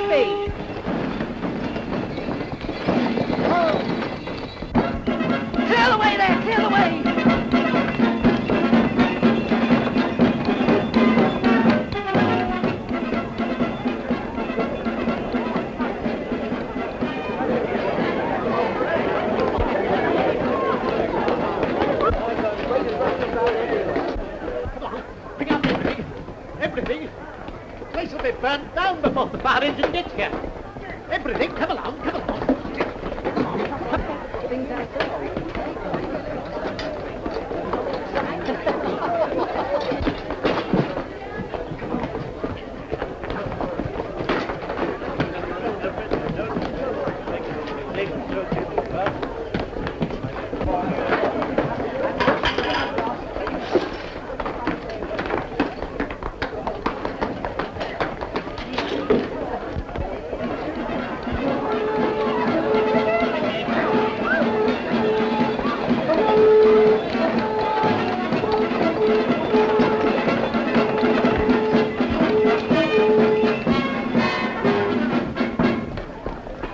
with me. Clear the way there, clear the way. Everything. The place will be burnt down before the fire engine gets here. Everything, come along, come along.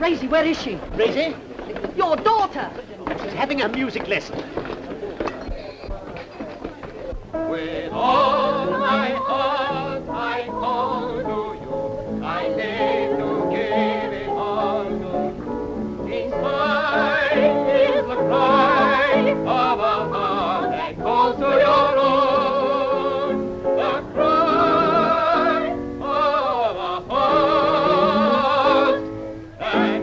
Rosie, where is she? Rosie? Your daughter. She's having a music lesson. With all my heart I call to you, I live to give it all to you. Inside is the cry of a heart that calls to your own, the cry of a heart that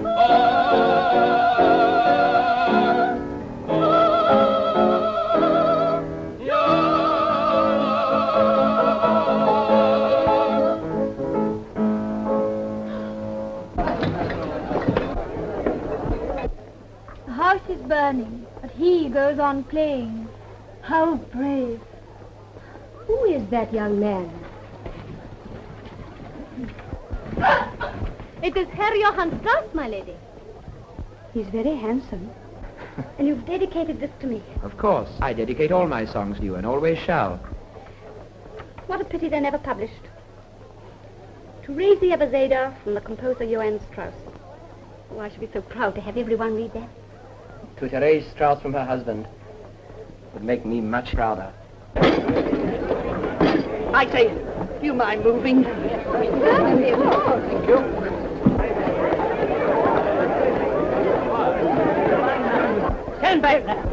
The house is burning, but he goes on playing. How brave. Who is that young man? It is Herr Johann Strauss, my lady. He's very handsome. And you've dedicated this to me. Of course. I dedicate all my songs to you and always shall. What a pity they're never published. To raise the Eberseder from the composer Johann Strauss. Oh, I should be so proud to have everyone read that. To Therese Strauss from her husband would make me much prouder. I say, do you mind moving? Certainly, of course. Thank you. Stand back now.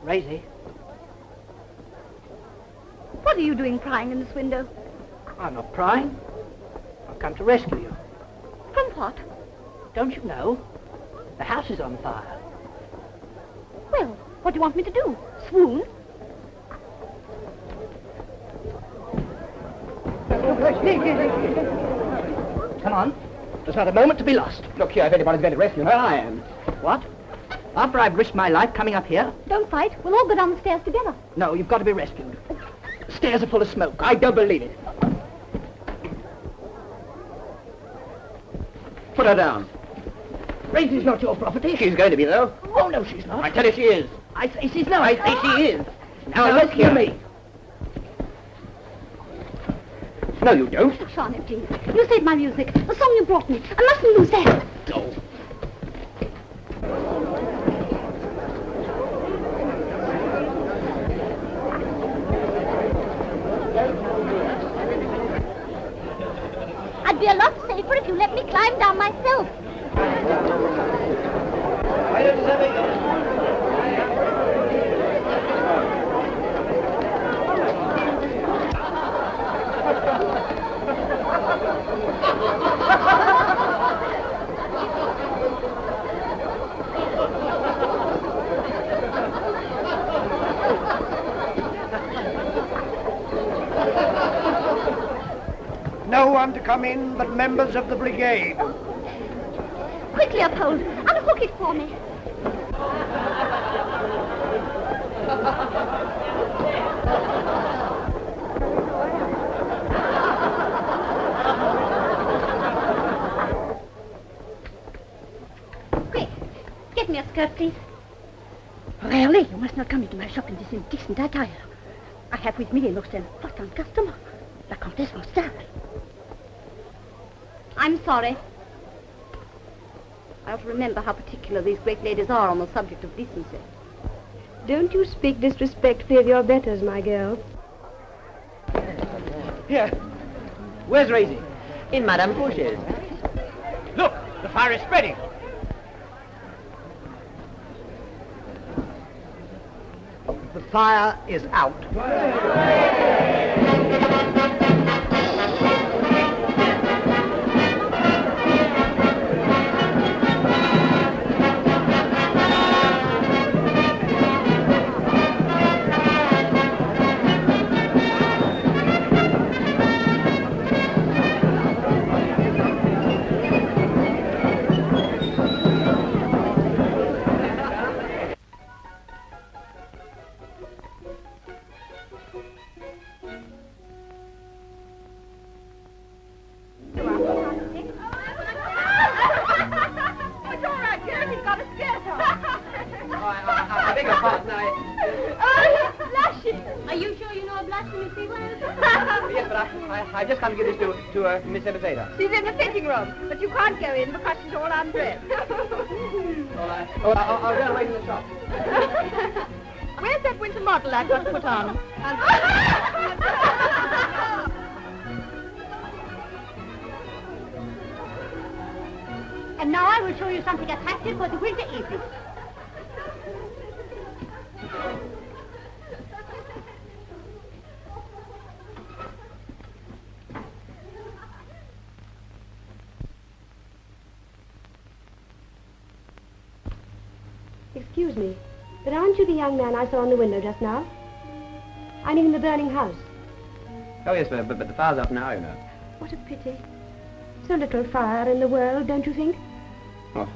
Rosie, What are you doing prying in this window? I'm not prying. I've come to rescue you. From what? Don't you know? The house is on fire. Well, what do you want me to do? Swoon? Come on. There's not a moment to be lost. Look here, if anybody's going to rescue her, I am. What? After I've risked my life coming up here? Don't fight. We'll all go down the stairs together. No, you've got to be rescued. The stairs are full of smoke. I don't believe it. Put her down. Rosie's not your property. She's going to be, though. Oh, no, she's not. I tell you she is. I say she's not. I say she is. Now rescue me. No, you don't. Charlotte, please. You saved my music. The song you brought me. I mustn't lose that. No. I'd be a lot safer if you let me climb down myself. come in but members of the brigade. Quick, Leopold, unhook it for me. Quick, get me a skirt, please. Really, you must not come into my shop in this indecent attire. I have with me a most important customer, la Comtesse Waltzes. I'm sorry. I ought to remember how particular these great ladies are on the subject of decency. Don't you speak disrespectfully of your betters, my girl. Here. Where's Raisy? In Madame Fauchet's. Look, the fire is spreading. The fire is out. I've just come to give this to Miss Ebazeda. She's in the fitting room, but you can't go in because she's all undressed. All right. Oh, I'll go and wait in the shop. Where's that winter model I've got to put on? And now I will show you something attractive for the winter evening. Excuse me, but aren't you the young man I saw in the window just now? I mean in the burning house. Oh, yes, but the fire's up now, you know. What a pity. So little fire in the world, don't you think? Oh,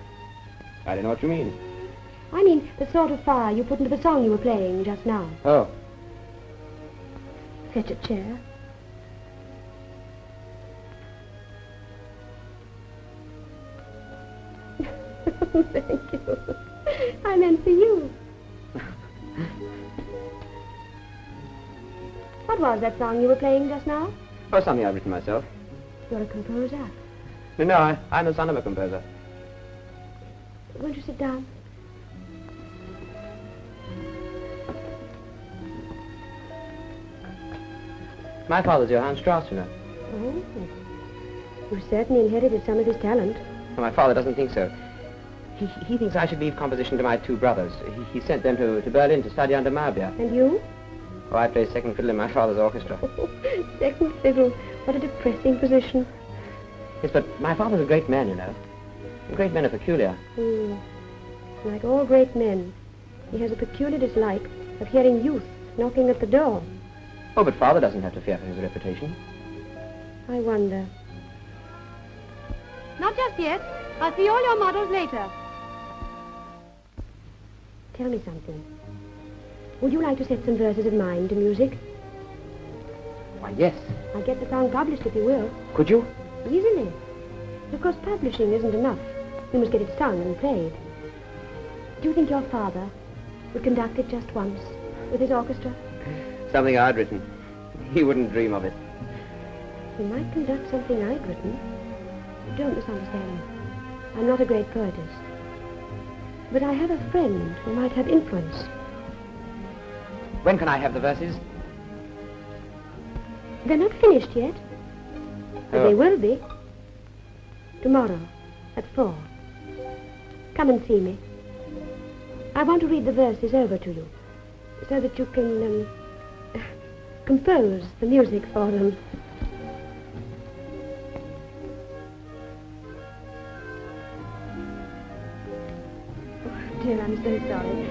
I don't know what you mean. I mean the sort of fire you put into the song you were playing just now. Oh. Fetch a chair. Thank you. I meant for you. What was that song you were playing just now? Oh, something I've written myself. You're a composer. No, I'm the son of a composer. Won't you sit down? My father's Johann Strauss, you know. Oh. You certainly inherited some of his talent. Well, my father doesn't think so. He thinks I should leave composition to my two brothers. He sent them to Berlin to study under Meyerbeer. And you? Oh, I play second fiddle in my father's orchestra. Second fiddle. What a depressing position. Yes, but my father's a great man, you know. Great men are peculiar. Like all great men, he has a peculiar dislike of hearing youth knocking at the door. Oh, but father doesn't have to fear for his reputation. I wonder. Not just yet. I'll see all your models later. Tell me something. Would you like to set some verses of mine to music? Why, yes. I'll get the song published if you will. Could you? Easily. Of course, publishing isn't enough. You must get it sung and played. Do you think your father would conduct it just once with his orchestra? Something I'd written. He wouldn't dream of it. He might conduct something I'd written. Don't misunderstand me. I'm not a great poetess. But I have a friend who might have influence. When can I have the verses? They're not finished yet. But Oh. they will be. Tomorrow, at 4. Come and see me. I want to read the verses over to you, so that you can, compose the music for them. Oh, dear, I'm so sorry.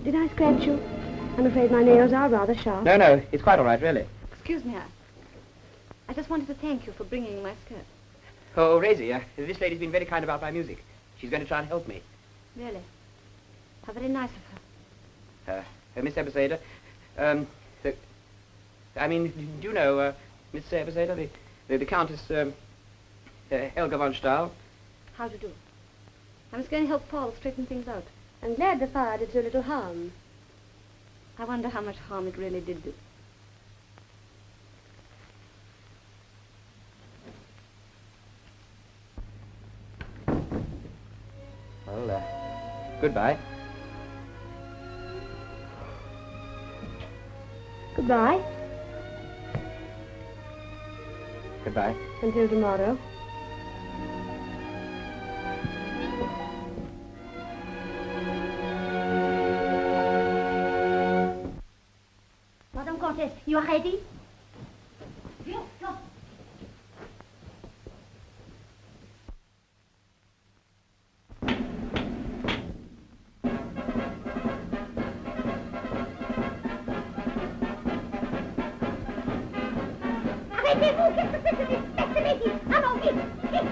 Did I scratch you? I'm afraid my nails are rather sharp. No, it's quite all right, really. Excuse me, I just wanted to thank you for bringing my skirt. Oh, Rosie, this lady's been very kind about my music. She's going to try and help me. Really? How very nice of her. Miss Ebersader, do you know, Miss Ebersader, the Countess, Helga von Stahl? How do you do? I was going to help Paul straighten things out. I'm glad the fire did so little harm. I wonder how much harm it really did do. Well, goodbye. Goodbye. Goodbye. Until tomorrow. Madame Comtesse, you are ready? Yes, come. Arrêtez-vous, qu'est-ce que c'est que cette bêtise? Allons, vite, vite.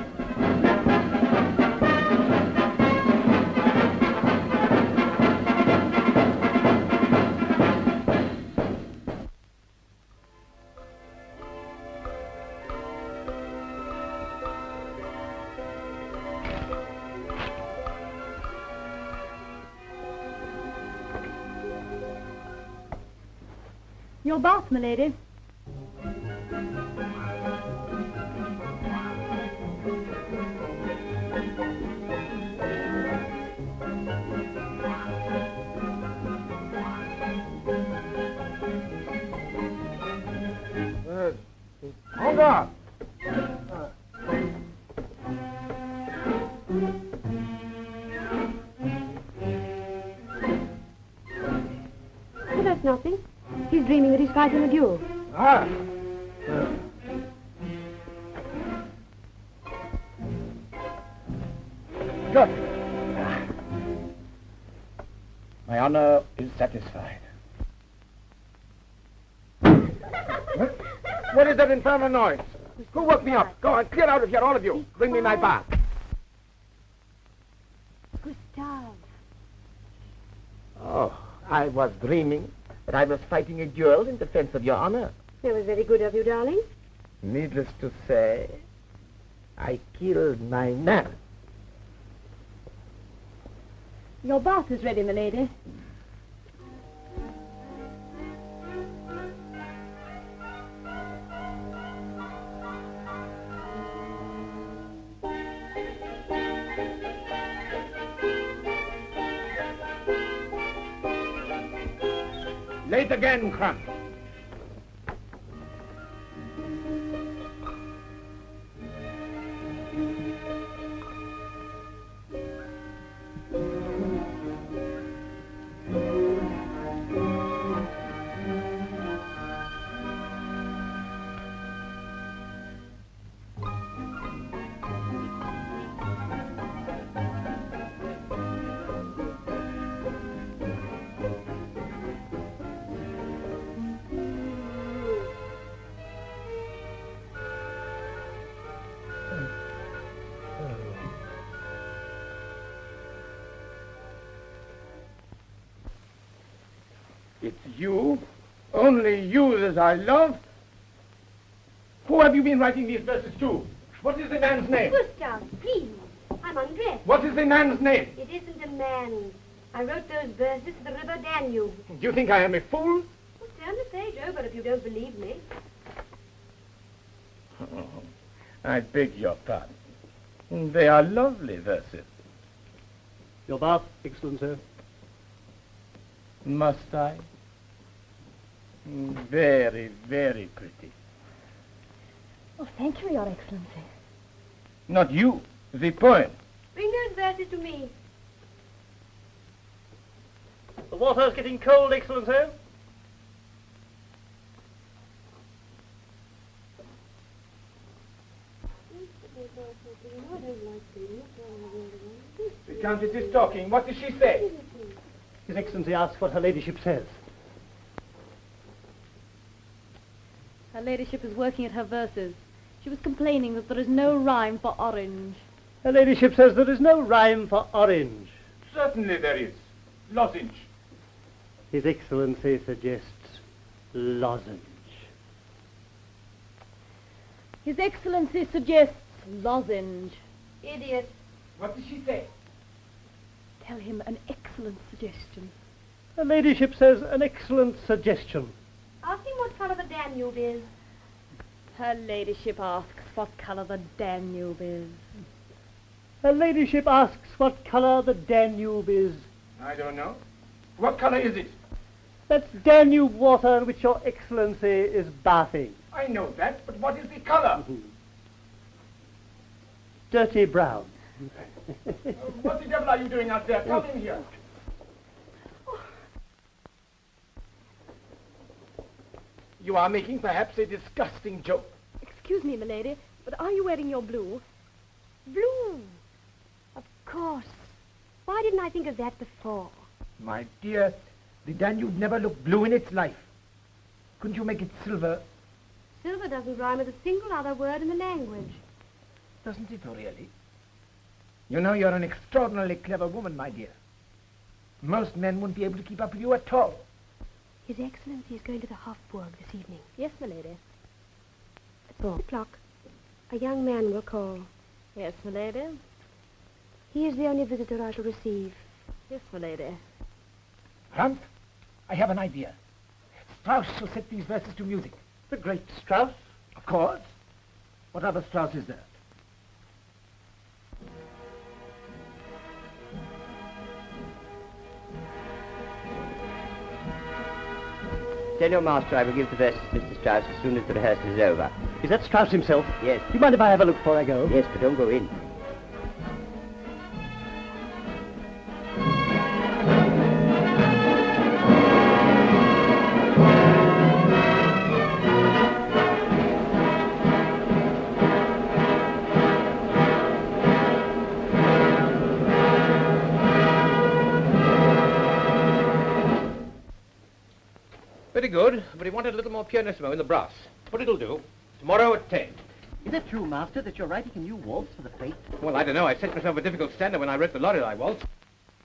Your bath, my lady. Hold on. But that's nothing. He's dreaming that he's fighting a duel. Ah. Good. My honor is satisfied. What is that infernal noise? Who woke me up? Go on, clear out of here, all of you. Bring me my bath. Gustav. Oh, I was dreaming that I was fighting a duel in defense of your honor. That was very good of you, darling. Needless to say, I killed my man. Your bath is ready, my lady. Late again, Crump. It's you, only you that I love. Who have you been writing these verses to? What is the man's name? Gustav, please. I'm undressed. What is the man's name? It isn't a man. I wrote those verses to the river Danube. Do you think I am a fool? Well, turn the page over if you don't believe me. Oh, I beg your pardon. They are lovely verses. Your bath, Excellency. Must I? Very, very pretty. Oh, thank you, Your Excellency. Not you, the poem. Bring those verses to me. The water's getting cold, Excellency. The Countess is talking. What does she say? His Excellency asks what her ladyship says. Her ladyship is working at her verses. She was complaining that there is no rhyme for orange. Her ladyship says there is no rhyme for orange. Certainly there is. Lozenge. His Excellency suggests lozenge. His Excellency suggests lozenge. Idiot. What did she say? Tell him an excellent suggestion. Her ladyship says an excellent suggestion. Ask him what colour the Danube is. Her ladyship asks what colour the Danube is. Her ladyship asks what colour the Danube is. I don't know. What colour is it? That's Danube water in which your Excellency is bathing. I know that, but what is the colour? Dirty brown. What the devil are you doing out there? Come in here. You are making perhaps a disgusting joke. Excuse me, milady, but are you wearing your blue? Blue. Of course. Why didn't I think of that before? My dear, the Danube never looked blue in its life. Couldn't you make it silver? Silver doesn't rhyme with a single other word in the language. Doesn't it really? You know, you're an extraordinarily clever woman, my dear. Most men wouldn't be able to keep up with you at all. His Excellency is going to the Hofburg this evening. Yes, milady. At 4 o'clock. A young man will call. Yes, milady. He is the only visitor I shall receive. Yes, milady. Hunt, I have an idea. Strauss shall set these verses to music. The great Strauss? Of course. What other Strauss is there? Tell your master I will give the verses to Mr. Strauss as soon as the rehearsal is over. Is that Strauss himself? Yes. Do you mind if I have a look before I go? Yes, but don't go in. Very good, but he wanted a little more pianissimo in the brass. But it'll do. Tomorrow at 10. Is it true, Master, that you're writing a new waltz for the fete? Well, I don't know. I set myself a difficult standard when I wrote the Lorelei waltz.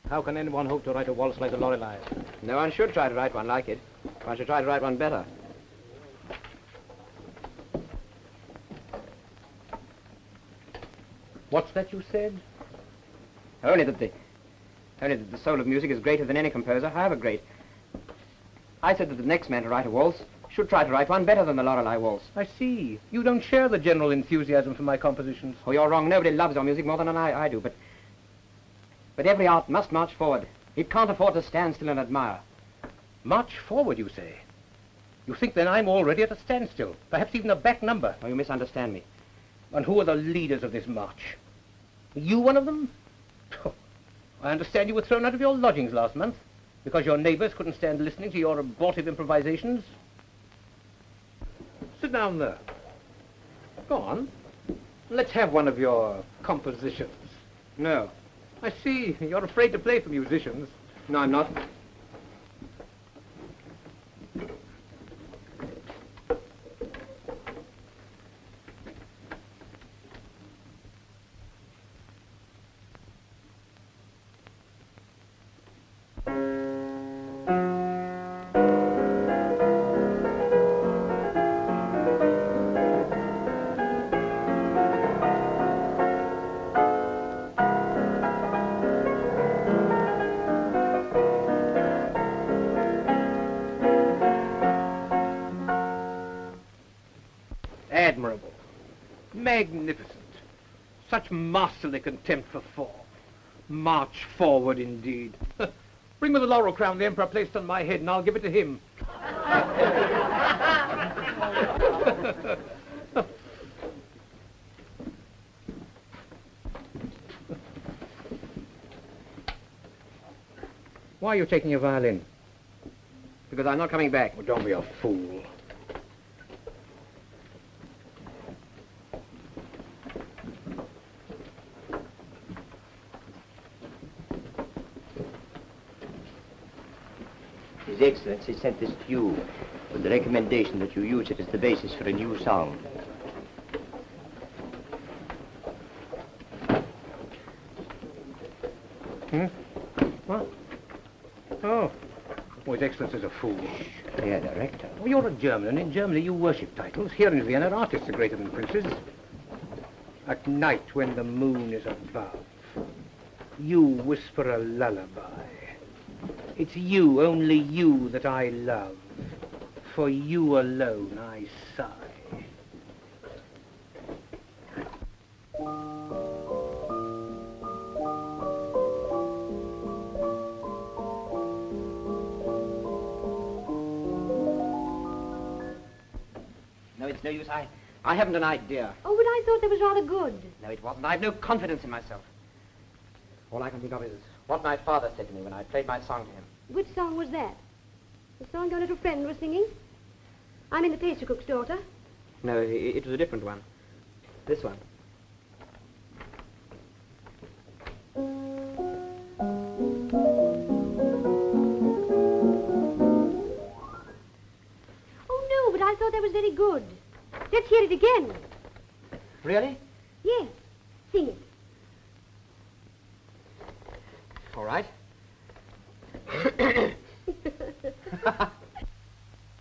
How can anyone hope to write a waltz like the Lorelei? No one should try to write one like it. One should try to write one better. What's that you said? Only that the soul of music is greater than any composer, however great. I said that the next man to write a waltz should try to write one better than the Lorelei waltz. I see. You don't share the general enthusiasm for my compositions. Oh, you're wrong. Nobody loves your music more than I do, but every art must march forward. It can't afford to stand still and admire. March forward, you say? You think then I'm already at a standstill, perhaps even a back number. Oh, you misunderstand me. And who are the leaders of this march? Are you one of them? Oh, I understand you were thrown out of your lodgings last month because your neighbors couldn't stand listening to your abortive improvisations. Sit down there. Go on. Let's have one of your compositions. No. I see. You're afraid to play for musicians. No, I'm not. Admirable. Magnificent. Such masterly contempt for form. March forward, indeed. Bring me the laurel crown the Emperor placed on my head, and I'll give it to him. Why are you taking your violin? Because I'm not coming back. Oh, don't be a fool. His Excellency sent this to you. with the recommendation that you use it as the basis for a new song. What? Oh. Oh, His Excellency is a fool. Herr Director. Oh, you're a German, and in Germany you worship titles. Here in Vienna, artists are greater than princes. At night, when the moon is above, you whisper a lullaby. It's you, only you, that I love. For you alone I sigh. No, it's no use. I haven't an idea. Oh, but I thought that was rather good. No, it wasn't. I have no confidence in myself. All I can think of is what my father said to me when I played my song to him. Which song was that? The song your little friend was singing? I'm in the pastry cook's daughter. No, it was a different one. This one. Oh, no, but I thought that was very good. Let's hear it again. Really? Yes. Sing it. All right.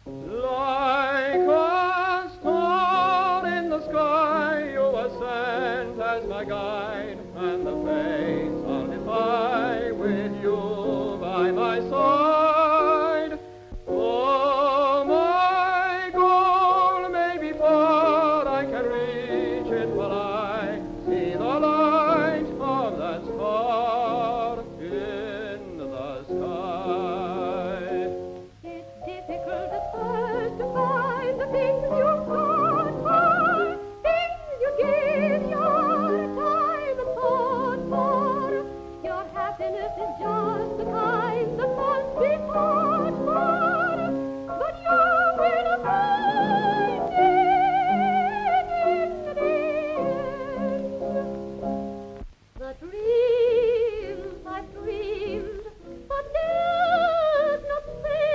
Like a star in the sky, you were sent as my guide, and the fates I'll defy with you by my side. Oh, my goal may be far, I can reach it, but I see the light of that star in the sky. It's difficult at first to find the things you fought for, things you give your time and thought for. Your happiness is just the kind that must be fought for, but you will find it in the end. The dreams I've dreamed, but dared not say,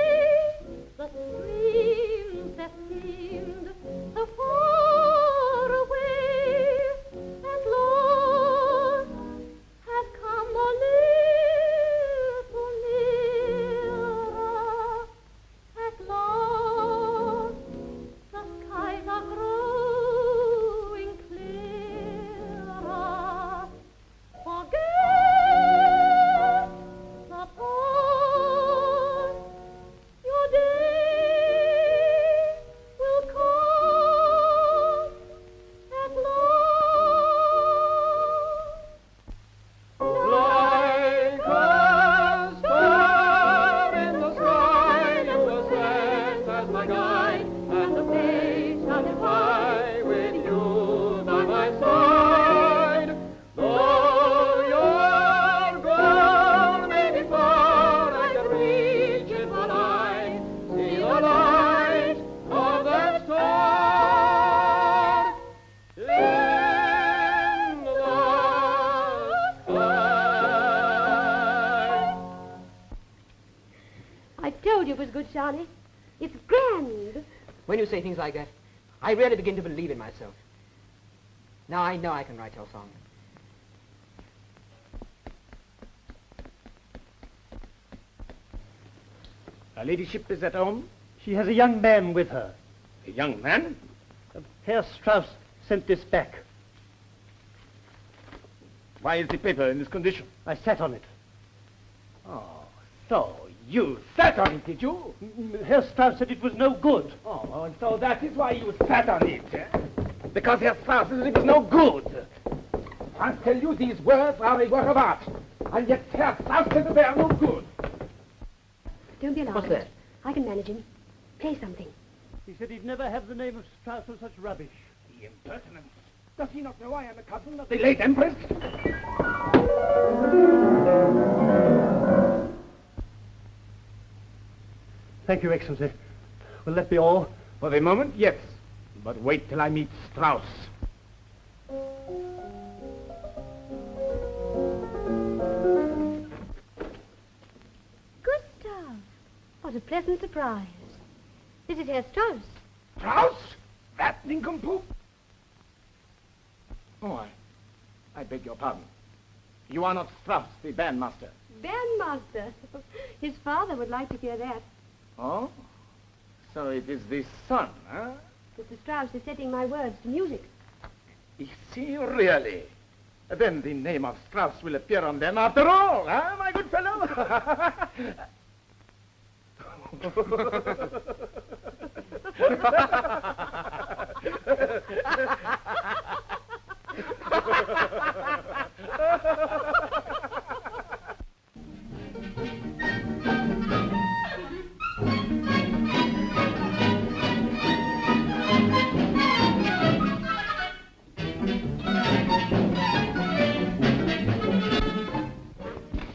the streams that seemed so far away, at last have come a little nearer. At last the skies are growing clearer. Forget the past, your day will come at Like a star in the sky, you were sent as my guide, and the fates shall defy with you by my side. Though your goal may be far, I can reach it, but I see the light of that star in the sky. I told you it was good, Charlie. It's grand. When you say things like that, I really begin to believe in myself. Now I know I can write your song. Her ladyship is at home? She has a young man with her. A young man? Herr Strauss sent this back. Why is the paper in this condition? I sat on it. Oh, so you sat on it, did you? Herr Strauss said it was no good. Oh, and so that is why you sat on it, eh? Because Herr Strauss said it was no good. I tell you, these words are a work of art. And yet Herr Strauss said that they are no good. Don't be alarmed. What's that? I can manage him. Play something. He said he'd never have the name of Strauss or such rubbish. The impertinence. Does he not know I am a cousin of the late Empress? Thank you, Excellency. Will that be all? For the moment, yes. But wait till I meet Strauss. Gustav, what a pleasant surprise. Is it Herr Strauss? Strauss? That nincompoop? Oh, I beg your pardon. You are not Strauss, the bandmaster. Bandmaster? His father would like to hear that. Oh? So it is the son, huh? Mr. Strauss is setting my words to music. Is he really? Then the name of Strauss will appear on them after all, huh, my good fellow?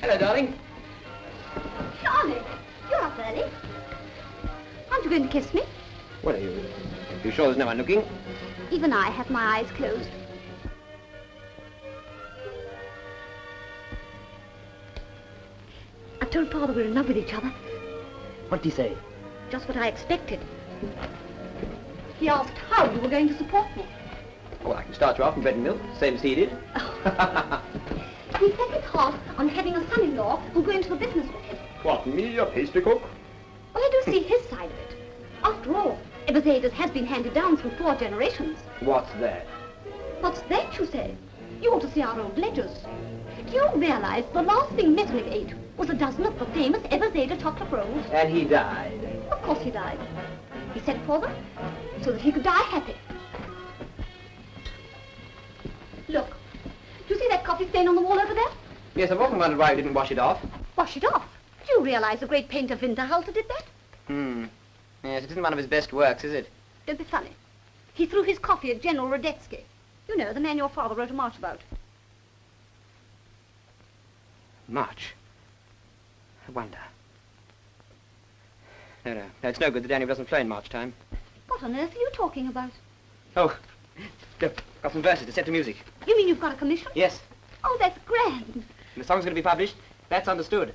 Hello, darling. Charlie, you're up early. Aren't you going to kiss me? What are you? You sure there's no one looking? Even I have my eyes closed. I told Father we're in love with each other. What did he say? Just what I expected. He asked how you were going to support me. Oh, well, I can start you off in bread and milk, same as he did. He set his heart on having a son-in-law who'll go into the business with him. What, me, a pastry cook? Well, I do see his side of it. After all, Eberseder's has been handed down through 4 generations. What's that? What's that, you say? You ought to see our old ledgers. Do you realize the last thing Metternich ate was a dozen of the famous Eberseder chocolate rolls? And he died. Of course he died. He sent for them so that he could die happy. Look, do you see that coffee stain on the wall over there? Yes, I've often wondered why he didn't wash it off. Wash it off. Do you realize the great painter Winterhalter did that? Yes, it isn't one of his best works, is it? Don't be funny. He threw his coffee at General Radetzky. You know, the man your father wrote a march about. March? I wonder. No, it's no good. The Danube doesn't flow in March time. What on earth are you talking about? Oh, got some verses to set to music. You mean you've got a commission? Yes. Oh, that's grand. And the song's going to be published. That's understood.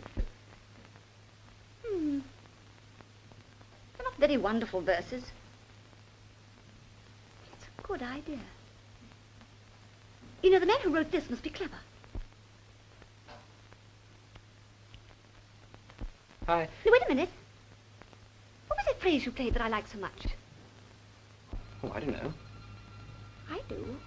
They're not very wonderful verses. It's a good idea. You know, the man who wrote this must be clever. Hi. Now, wait a minute. What was that phrase you played that I like so much? Oh, I don't know. I do.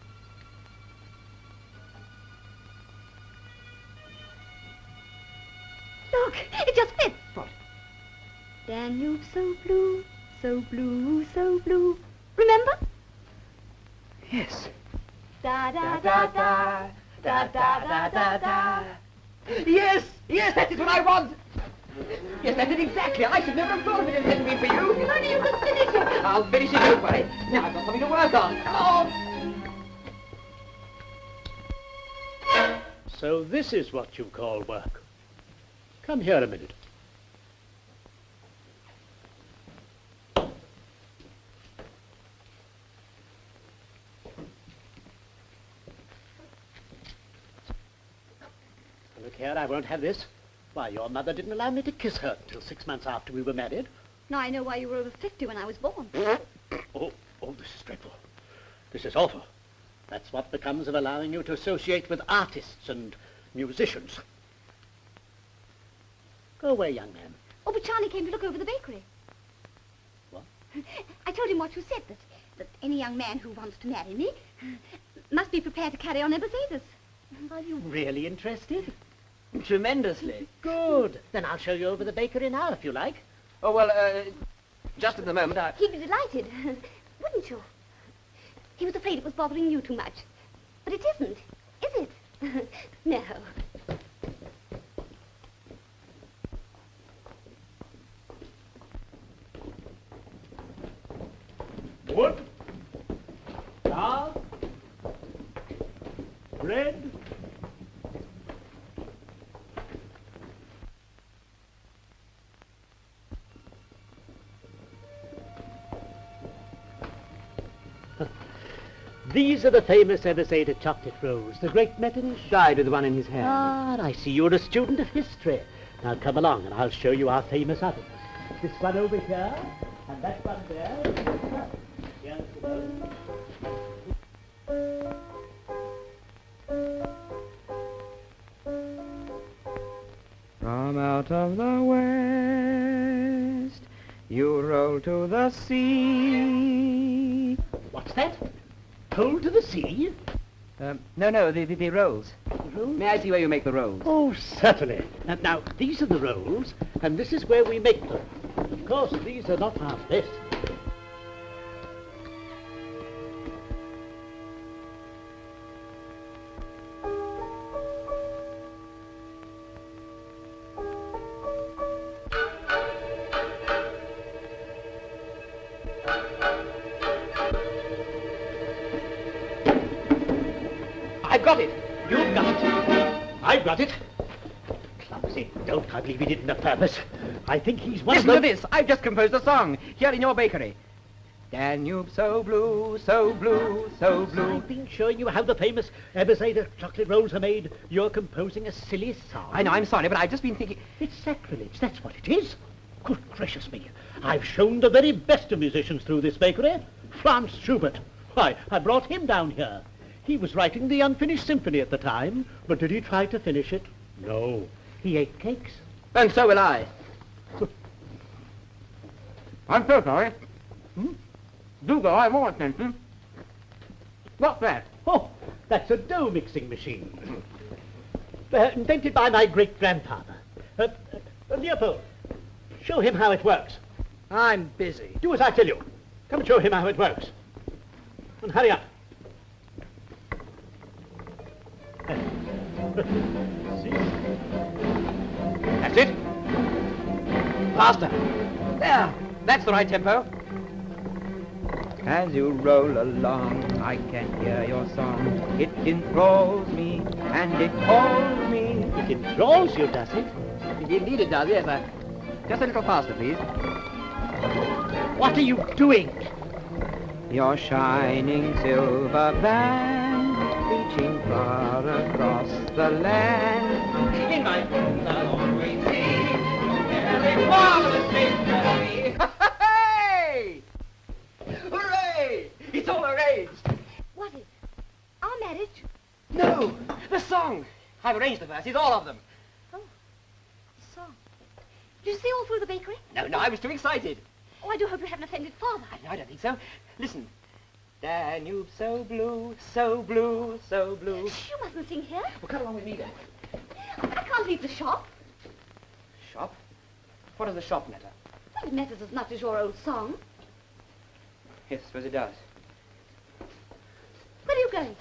Look, it just fits. What? Danube so blue, so blue, so blue. Remember? Yes. Da da da da, da da da da da. Yes, that is what I want. Yes, that's it exactly. I should never have thought of it if it hadn't been for you. If only you could finish it. I'll finish it, don't worry. Now I've got something to work on. Come on. So this is what you call work. Come here a minute. Look here, I won't have this. Why, your mother didn't allow me to kiss her until 6 months after we were married. Now I know why you were over 50 when I was born. Oh, this is dreadful. This is awful. That's what becomes of allowing you to associate with artists and musicians. Go away, young man. Oh, but Charlie came to look over the bakery. What? I told him what you said, that any young man who wants to marry me must be prepared to carry on Eberseder's. Are you really interested? Tremendously. Good. Then I'll show you over the bakery now, if you like. Oh, well, just at the moment, He'd be delighted, wouldn't you? He was afraid it was bothering you too much. But it isn't, is it? No. Wood. Flour. Bread. These are the famous Eberseder chocolate rolls. The great Metternich died with one in his hand. Ah, and I see you're a student of history. Now come along and I'll show you our famous ovens. This one over here And that one there. Yes, it is. From out of the west, you roll to the sea. What's that? Told to the sea? No, the rolls. May I see where you make the rolls? Oh, certainly. Now, these are the rolls, and this is where we make them. Of course, these are not our best. I've got it. You've got it. I've got it. Clumsy dolt, I believe he did it on purpose. I think he's one Listen of to those... this. I've just composed a song here in your bakery. Danube so blue, so blue, so blue. I've been showing you how the famous Eberseder chocolate rolls are made. You're composing a silly song. I know, I'm sorry, but I've just been thinking... It's sacrilege, that's what it is. Good gracious me. I've shown the very best of musicians through this bakery. Franz Schubert. Why, I brought him down here. He was writing the unfinished symphony at the time, but did he try to finish it? No. He ate cakes. And so will I. I'm so sorry. Do go, I won't attention. What's that? Oh, that's a dough mixing machine. Invented by my great-grandfather. Leopold, show him how it works. I'm busy. Do as I tell you. Come and show him how it works. And hurry up. See? That's it. Faster. There. That's the right tempo. As you roll along, I can hear your song. It enthralls me, and it calls me. It enthralls you, does it? Indeed it does, yes. Just a little faster, please. What are you doing? Your shining silver band, reaching far across the land. In my dreams I'll always see every marvelous victory. Hey! Hooray! It's all arranged. What is? Our marriage? No, the song. I've arranged the verses, all of them. Oh, song. Did you see all through the bakery? No, I was too excited. Oh, I do hope you haven't offended Father. I don't think so. Listen. Danube so blue, so blue, so blue. You mustn't sing here. Well, come along with me then. I can't leave the shop. Shop? What does the shop matter? Well, it matters as much as your old song. Yes, I suppose it does. Where are you going?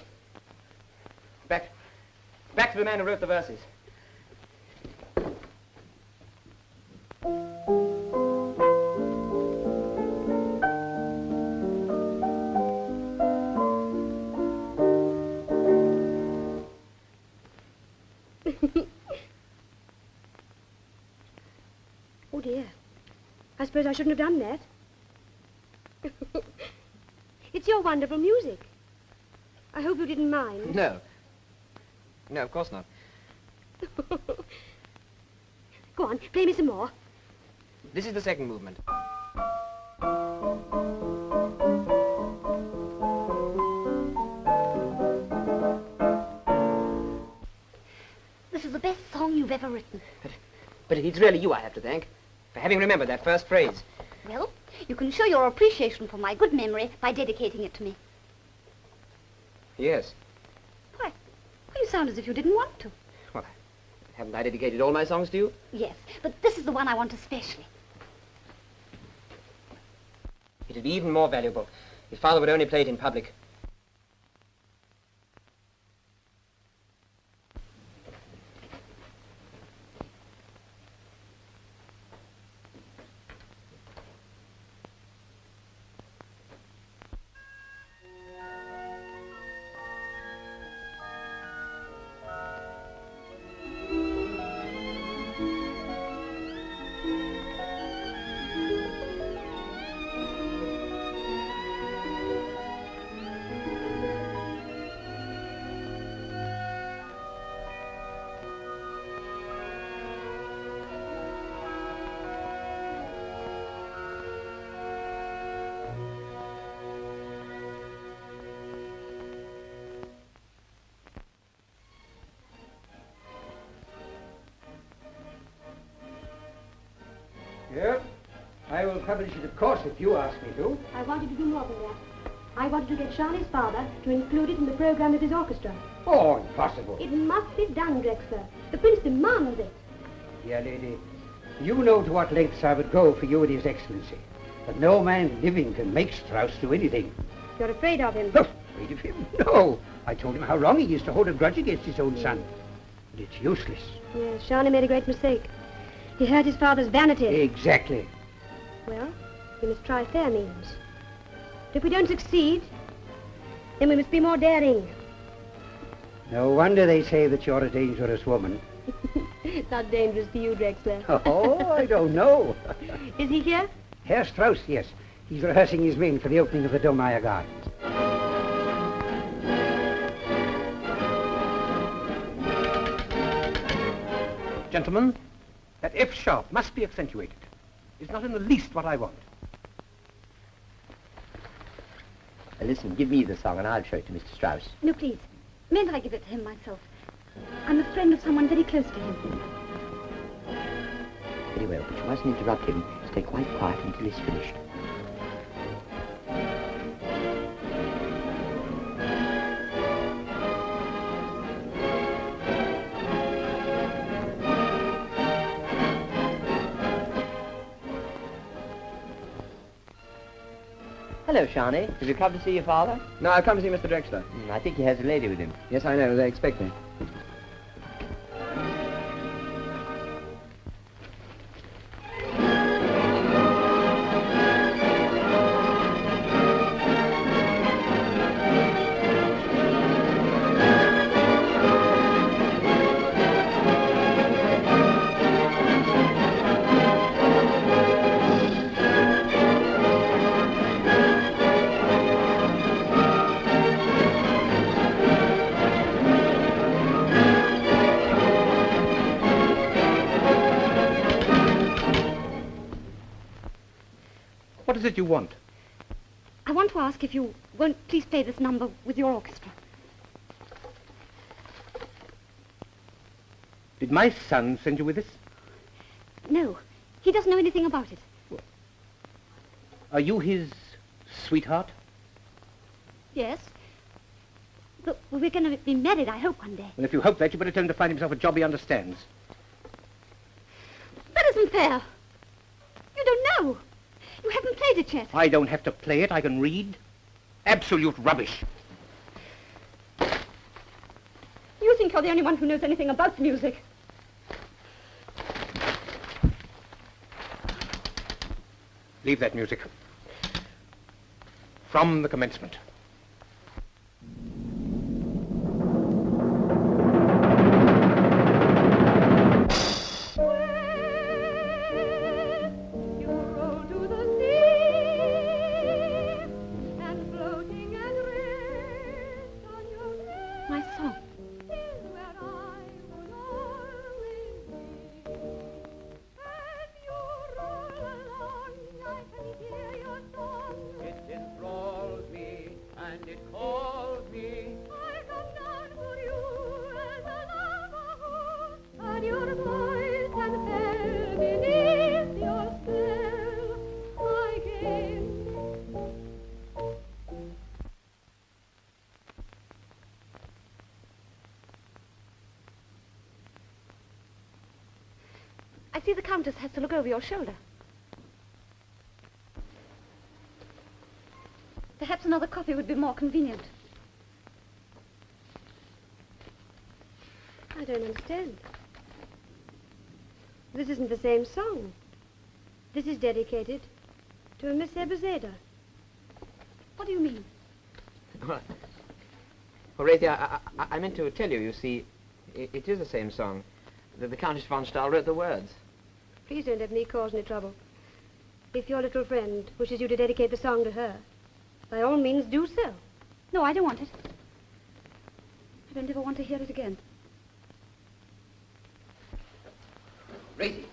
Back to the man who wrote the verses. Oh, dear. I suppose I shouldn't have done that. It's your wonderful music. I hope you didn't mind. No. No, of course not. Go on, play me some more. This is the second movement. This is the best song you've ever written. But it's really you I have to thank for having remembered that first phrase. Well, you can show your appreciation for my good memory by dedicating it to me. Yes. Why? You sound as if you didn't want to. Well, haven't I dedicated all my songs to you? Yes, but this is the one I want especially. It'd be even more valuable if Father would only play it in public. Yes. I will publish it, of course, if you ask me to. I wanted to do more than that. I wanted to get Charlie's father to include it in the program of his orchestra. Oh, impossible. It must be done, Drexler. The Prince demands it. Dear lady, you know to what lengths I would go for you and His Excellency. But no man living can make Strauss do anything. You're afraid of him? Oh, afraid of him? No. I told him how wrong he is to hold a grudge against his own son. But it's useless. Yes, Charlie made a great mistake. He hurt his father's vanity. Exactly. Well, we must try fair means. If we don't succeed, then we must be more daring. No wonder they say that you're a dangerous woman. It's not dangerous to you, Drexler. Oh, I don't know. Is he here? Herr Strauss, yes. He's rehearsing his men for the opening of the Domeyer Gardens. Gentlemen, that F sharp must be accentuated. It's not in the least what I want. Listen, give me the song and I'll show it to Mr. Strauss. No, please. Mayn't I give it to him myself? I'm a friend of someone very close to him. Very well, but you mustn't interrupt him. Stay quite quiet until he's finished. Hello, Shawnee. Have you come to see your father? No, I've come to see Mr. Drexler. I think he has a lady with him. Yes, I know. They expect me. What is it you want? I want to ask if you won't please play this number with your orchestra. Did my son send you with this? No, he doesn't know anything about it. Are you his sweetheart? Yes. But we're going to be married, I hope, one day. Well, if you hope that, you better tell him to find himself a job he understands. That isn't fair. You don't know. You haven't played it yet. I don't have to play it. I can read. Absolute rubbish. You think you're the only one who knows anything about music. Leave that music. From the commencement. I see the Countess has to look over your shoulder. Perhaps another coffee would be more convenient. I don't understand. This isn't the same song. This is dedicated to a Miss Ebezeda. What do you mean? Well, Horatia, I meant to tell you, you see, it is the same song. The Countess von Stahl wrote the words. Please don't let me cause any trouble. If your little friend wishes you to dedicate the song to her, by all means do so. No, I don't want it. I don't ever want to hear it again. Horatia.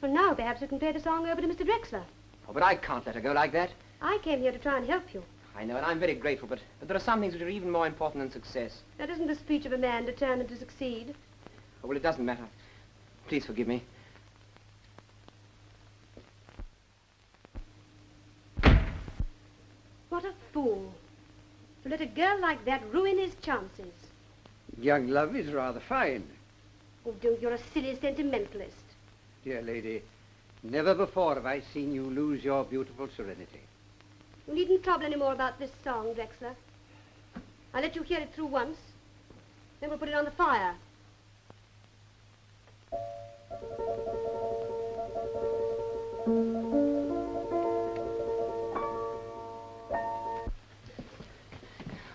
Well, now perhaps you can play the song over to Mr. Drexler. Oh, but I can't let her go like that. I came here to try and help you. I know, and I'm very grateful, but there are some things which are even more important than success. That isn't the speech of a man determined to succeed. Oh, well, it doesn't matter. Please forgive me. What a fool. To let a girl like that ruin his chances. Young love is rather fine. Oh, don't, you're a silly sentimentalist. Dear lady, never before have I seen you lose your beautiful serenity. You needn't trouble any more about this song, Drexler. I'll let you hear it through once. Then we'll put it on the fire.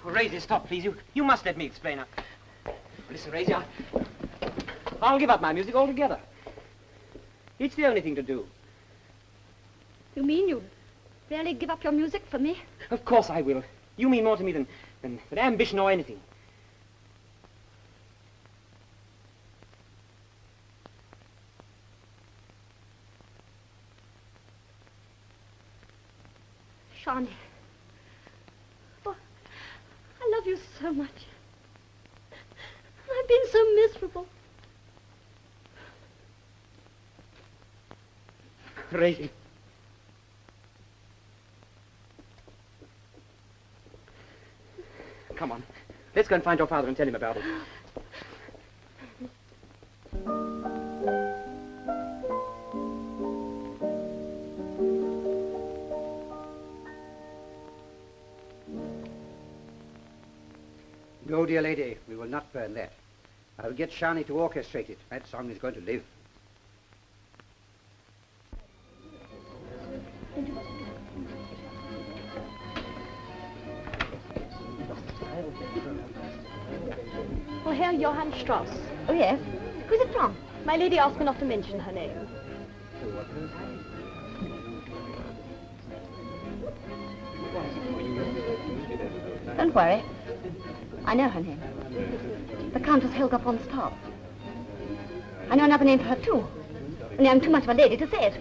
Oh, Raisy, stop, please. You must let me explain. Listen, Raisy, I'll give up my music altogether. It's the only thing to do. You mean you'll really give up your music for me? Of course I will. You mean more to me than ambition or anything. Shawnee. Oh, I love you so much. I've been so miserable. Raisy. Come on. Let's go and find your father and tell him about it. No, dear lady, we will not burn that. I'll get Shani to orchestrate it. That song is going to live. Well, Herr Johann Strauss. Oh, yes? Who's it from? My lady asked me not to mention her name. Don't worry. I know her name. The Countess Helga von Staub. I know another name for her, too. Only I'm too much of a lady to say it.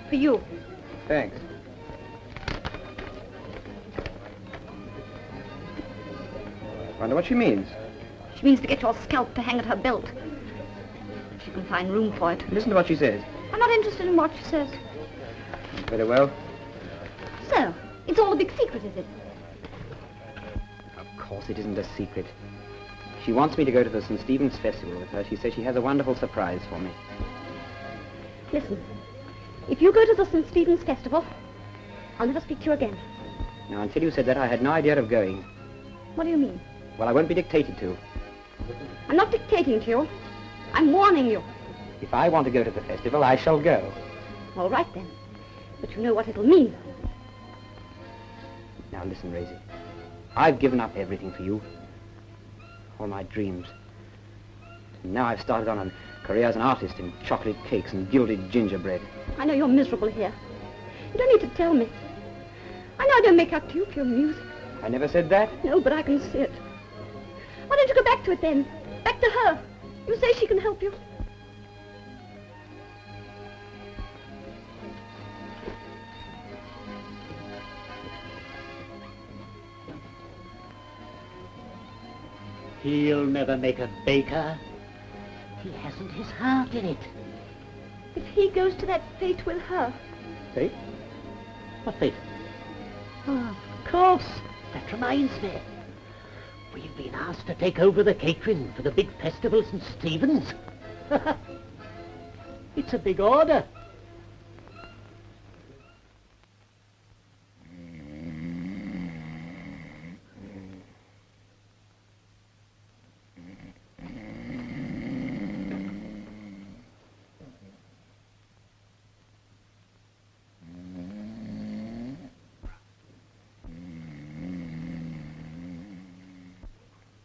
For you. Thanks. Wonder what she means. She means to get your scalp to hang at her belt. If she can find room for it. Listen to what she says. I'm not interested in what she says. Very well. So, it's all a big secret, is it? Of course it isn't a secret. She wants me to go to the St. Stephen's Festival with her. She says she has a wonderful surprise for me. Listen, if you go to the St. Stephen's Festival, I'll never speak to you again. Now, until you said that, I had no idea of going. What do you mean? Well, I won't be dictated to. I'm not dictating to you. I'm warning you. If I want to go to the festival, I shall go. All right, then. But you know what it'll mean. Now, listen, Raisy. I've given up everything for you. All my dreams. And now I've started on a career as an artist in chocolate cakes and gilded gingerbread. I know you're miserable here. You don't need to tell me. I know I don't make up to you for your music. I never said that. No, but I can see it. Why don't you go back to it then? Back to her. You say she can help you. He'll never make a baker. He hasn't his heart in it. If he goes to that fete with her. Fate? What fate? Oh, of course. That reminds me. We've been asked to take over the catering for the big festival St. Stephen's. It's a big order.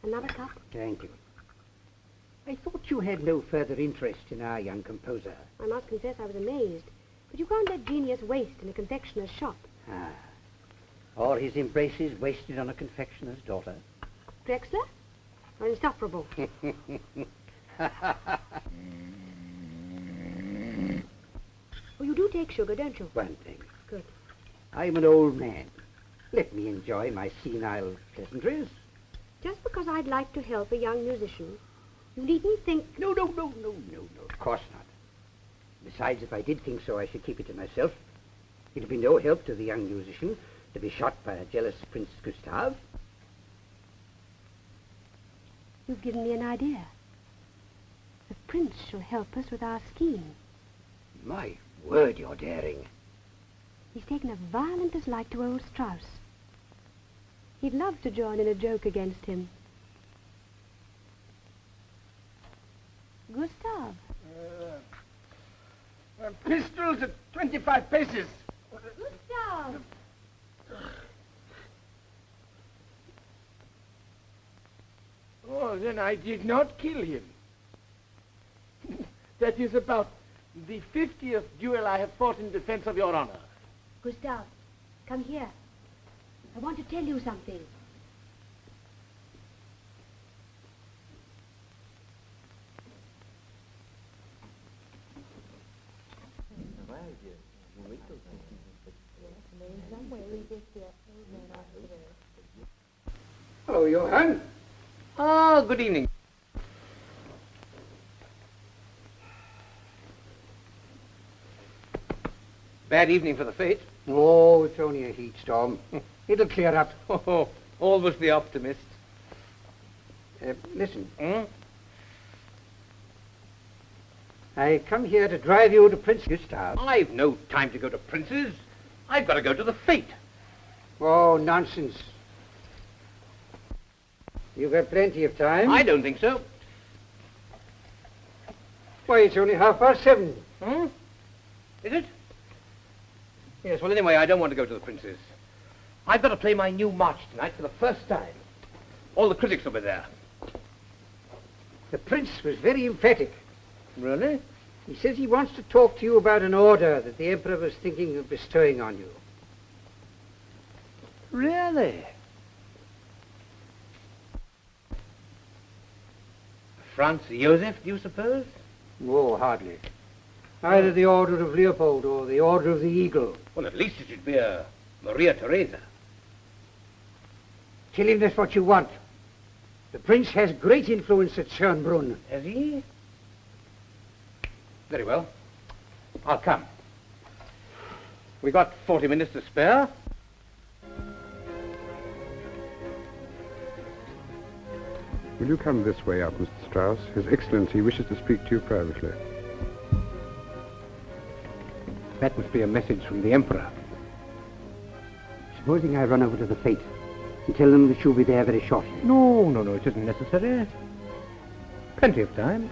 Another cup? Thank you. I thought you had no further interest in our young composer. I must confess I was amazed. But you can't let genius waste in a confectioner's shop. Ah. All his embraces wasted on a confectioner's daughter. Drexler? Are insufferable. Oh, you do take sugar, don't you? One thing. Good. I'm an old man. Let me enjoy my senile pleasantries. Just because I'd like to help a young musician, you needn't think... No, of course not. Besides, if I did think so, I should keep it to myself. It'd be no help to the young musician to be shot by a jealous Prince Gustav. You've given me an idea. The prince shall help us with our scheme. My word, you're daring. He's taken a violent dislike to old Strauss. He'd love to join in a joke against him. Gustav. Pistols at 25 paces. Gustav! Oh, then I did not kill him. That is about the 50th duel I have fought in defense of your honor. Gustav, come here. I want to tell you something. Hello, Johann. Ah, good evening. Bad evening for the fete. Oh, it's only a heat storm. It'll clear up. Oh, always the optimist. Listen. Hmm? I come here to drive you to Prince Gustav. I've no time to go to Prince's. I've got to go to the fete. Oh, nonsense. You've got plenty of time. I don't think so. Why, it's only 7:30. Hmm? Is it? Yes, well, anyway, I don't want to go to the Prince's. I've got to play my new march tonight for the first time. All the critics will be there. The prince was very emphatic. Really? He says he wants to talk to you about an order that the Emperor was thinking of bestowing on you. Really? Franz Joseph, do you suppose? Oh, hardly. Either the Order of Leopold or the Order of the Eagle. Well, at least it should be a Maria Theresa. Tell him that's what you want. The prince has great influence at Schönbrunn. Has he? Very well. I'll come. We got 40 minutes to spare. Will you come this way up, Mr. Strauss? His Excellency wishes to speak to you privately. That must be a message from the Emperor. Supposing I run over to the fete and tell them that you'll be there very shortly. No, it isn't necessary. Plenty of time.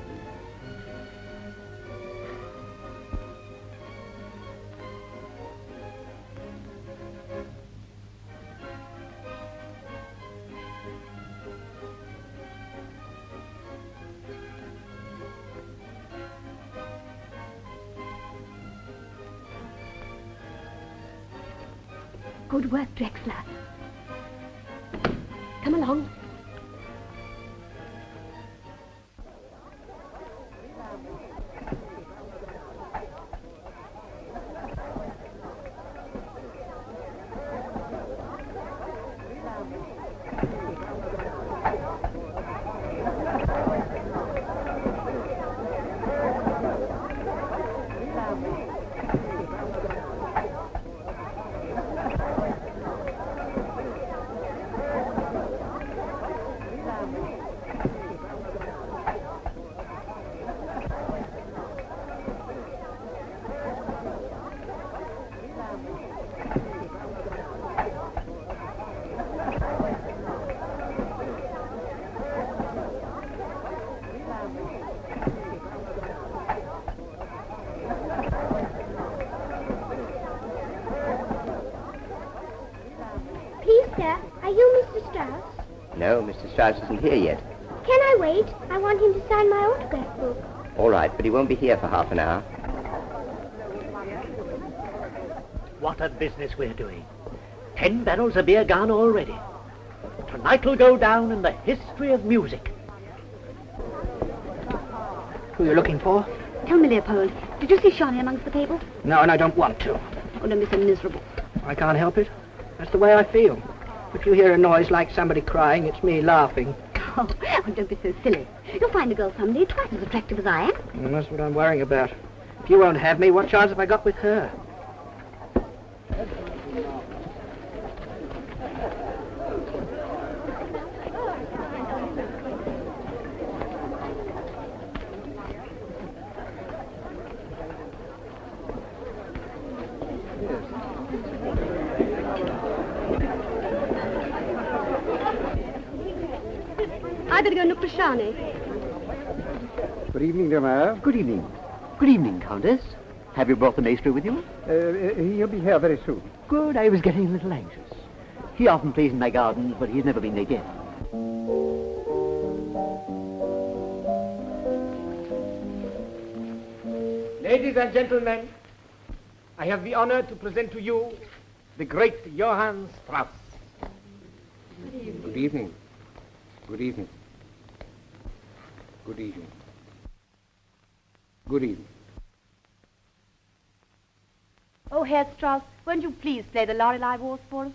Good work, Drexler. Come along. No, Mr. Strauss isn't here yet. Can I wait? I want him to sign my autograph book. All right, but he won't be here for half an hour. What a business we're doing. 10 barrels of beer gone already. Tonight will go down in the history of music. Who you're looking for? Tell me, Leopold, did you see Shawnee amongst the table? No, and I don't want to. Oh, don't be so miserable. I can't help it. That's the way I feel. If you hear a noise like somebody crying, it's me laughing. Oh, don't be so silly. You'll find a girl someday twice as attractive as I am. And that's what I'm worrying about. If you won't have me, what chance have I got with her? I better go and look for Shawnee. Good evening, dear Mayor. Good evening. Good evening, Countess. Have you brought the maestro with you? He'll be here very soon. Good. I was getting a little anxious. He often plays in my gardens, but he's never been there yet. Ladies and gentlemen, I have the honor to present to you the great Johann Strauss. Good evening. Good evening. Good evening. Good evening. Oh, Herr Strauss, won't you please play the Lorelei Waltz for us?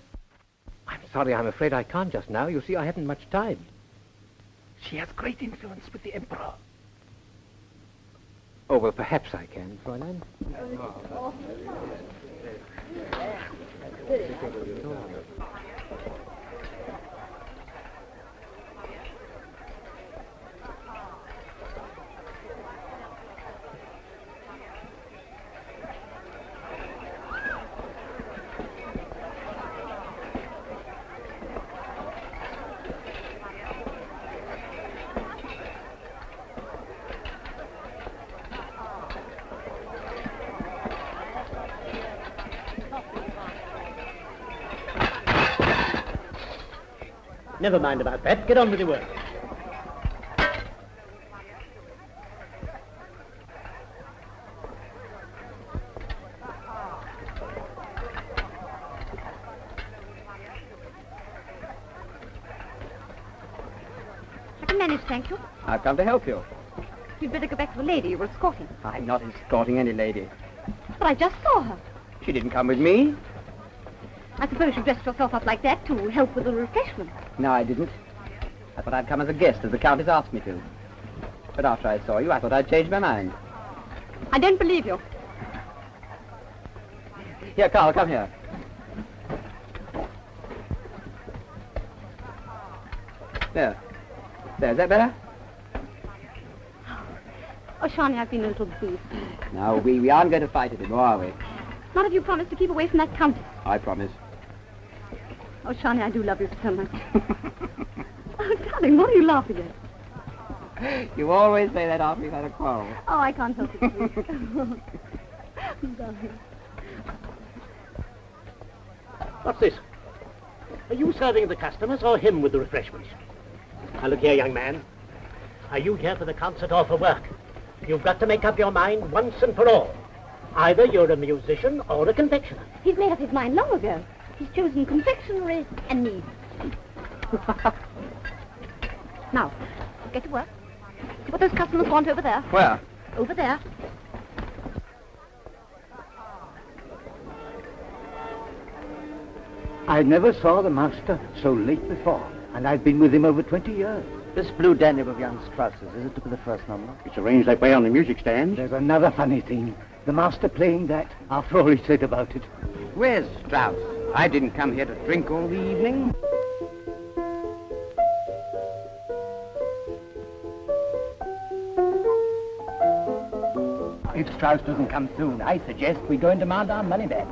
I'm sorry, I'm afraid I can't just now. You see, I haven't much time. She has great influence with the Emperor. Oh, well, perhaps I can, Fräulein. Never mind about that. Get on with your work. I can manage, thank you. I've come to help you. You'd better go back to the lady you were escorting. I'm not escorting any lady. But I just saw her. She didn't come with me. I suppose you dressed yourself up like that to help with the refreshment. No, I didn't. I thought I'd come as a guest, as the Countess asked me to. But after I saw you, I thought I'd changed my mind. I don't believe you. Here, Carl, come here. There. There, is that better? Oh, Shawnee, I've been a little bruised. No, we aren't going to fight anymore, are we? Not if you promise to keep away from that Countess. I promise. Oh, Shawnee, I do love you so much. Oh, darling, what are you laughing at? You always say that after we've had a quarrel. Oh, I can't help it. Darling. What's this? Are you serving the customers or him with the refreshments? Now, look here, young man. Are you here for the concert or for work? You've got to make up your mind once and for all. Either you're a musician or a confectioner. He's made up his mind long ago. He's chosen confectionery and me. Now, get to work. See what those customers want over there. Where? Over there. I never saw the master so late before, and I've been with him over 20 years. This Blue Danube of Jan Strauss's, is it to be the first number? It's arranged that way on the music stand. There's another funny thing. The master playing that after all he said about it. Where's Strauss? I didn't come here to drink all the evening. If Strauss doesn't come soon, I suggest we go and demand our money back.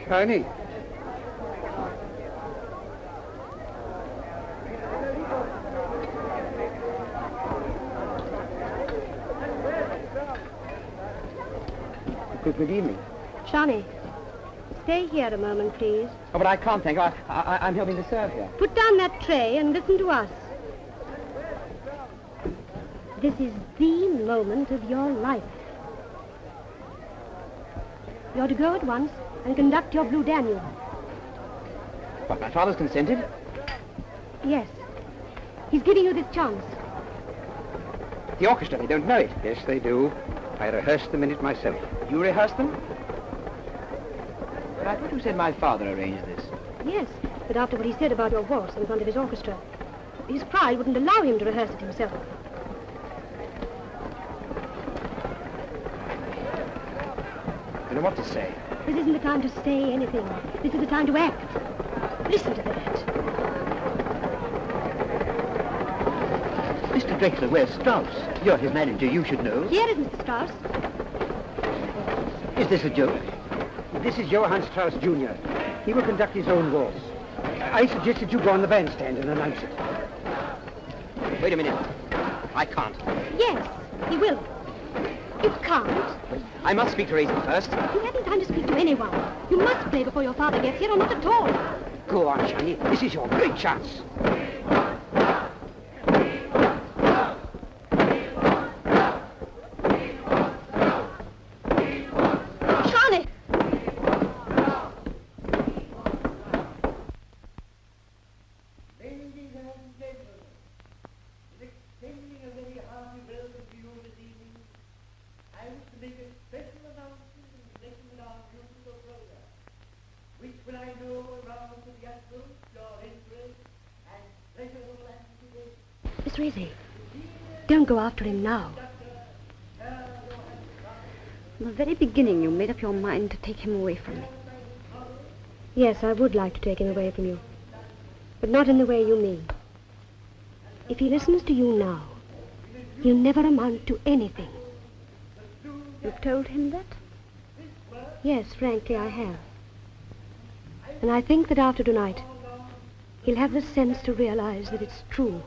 Shiny. Good evening. Shawnee, stay here a moment, please. Oh, but I can't, thank you. I'm helping to serve here. Put down that tray and listen to us. This is the moment of your life. You're to go at once and conduct your Blue Danube. What, my father's consented? Yes. He's giving you this chance. The orchestra, they don't know it. Yes, they do. I rehearsed them in it myself. You rehearsed them? But I thought you said my father arranged this. Yes, but after what he said about your waltz in front of his orchestra, his pride wouldn't allow him to rehearse it himself. I don't know what to say. This isn't the time to say anything. This is the time to act. Listen to that. Mr. Drexler, where's Strauss? You're his manager, you should know. Here is Mr. Strauss. Is this a joke? This is Johann Strauss, Jr. He will conduct his own waltz. I suggested you go on the bandstand and announce it. Wait a minute. I can't. Yes, he will. You can't. I must speak to Raisin first. You haven't time to speak to anyone. You must play before your father gets here, or not at all. Go on, Johnny. This is your great chance. Johnny! Ladies and gentlemen, extending a very hearty welcome to you this evening, I wish to make a special announcement in connection with our musical program, which will I know arouse to the utmost your interest and pleasurable anticipation. Miss Rizzi, don't go after him now. From the very beginning, you made up your mind to take him away from me. Yes, I would like to take him away from you. But not in the way you mean. If he listens to you now, he'll never amount to anything. You've told him that? Yes, frankly, I have. And I think that after tonight, he'll have the sense to realize that it's true.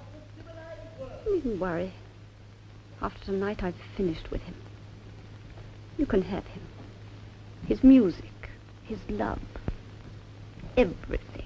You needn't worry. After tonight, I've finished with him. You can have him. His music, his love, everything.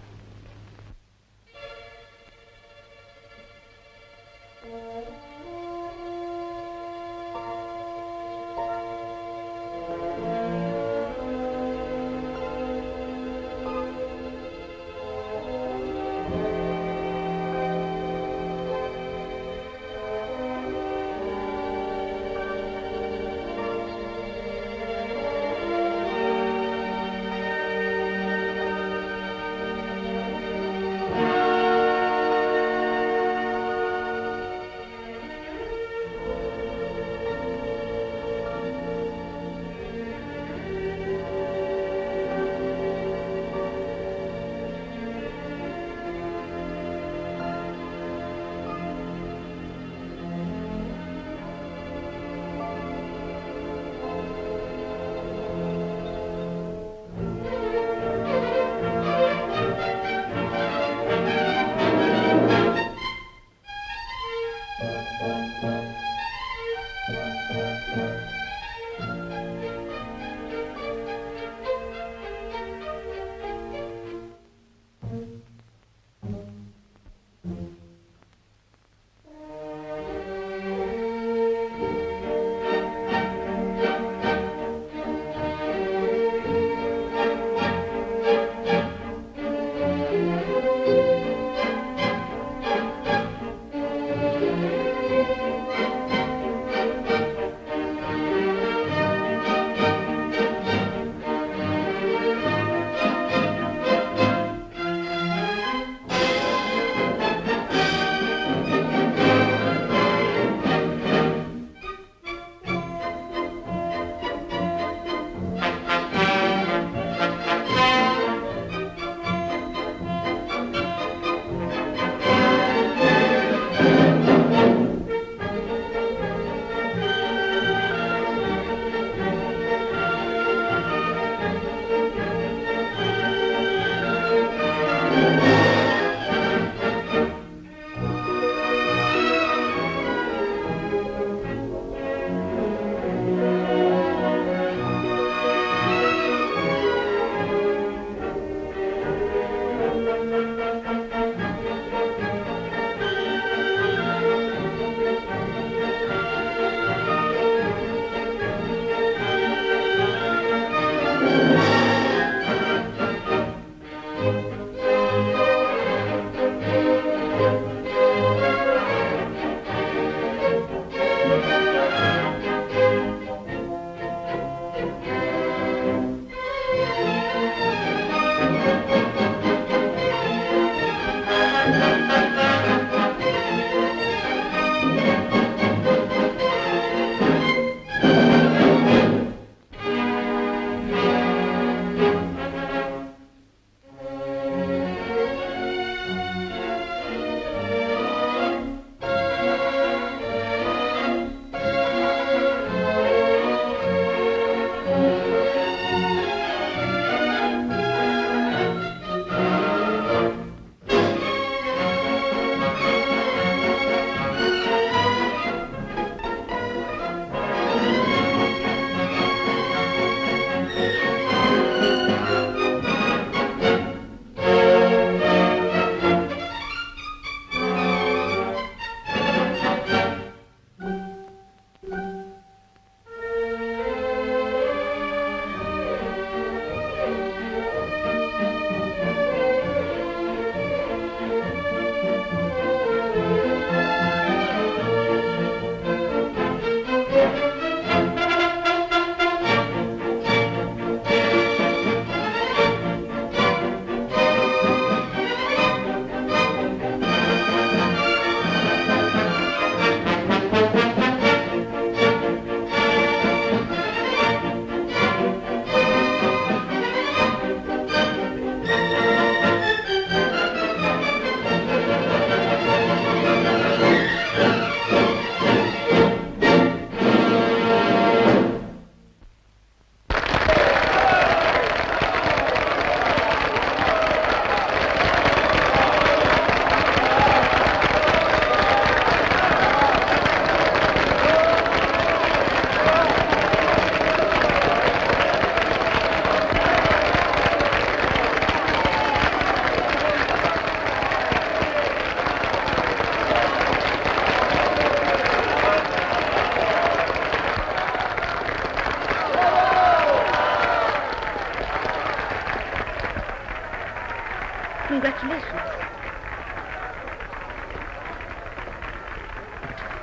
Congratulations.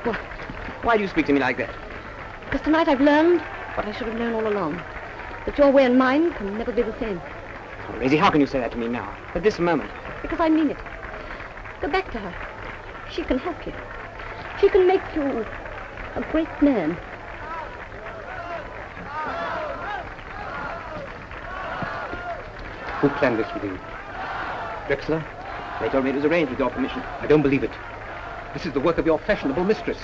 What? Why do you speak to me like that? Because tonight I've learned what I should have known all along. That your way and mine can never be the same. Oh, Maisie, how can you say that to me now? At this moment. Because I mean it. Go back to her. She can help you. She can make you a great man. Who planned this with you? Drexler? They told me it was arranged with your permission. I don't believe it. This is the work of your fashionable mistress.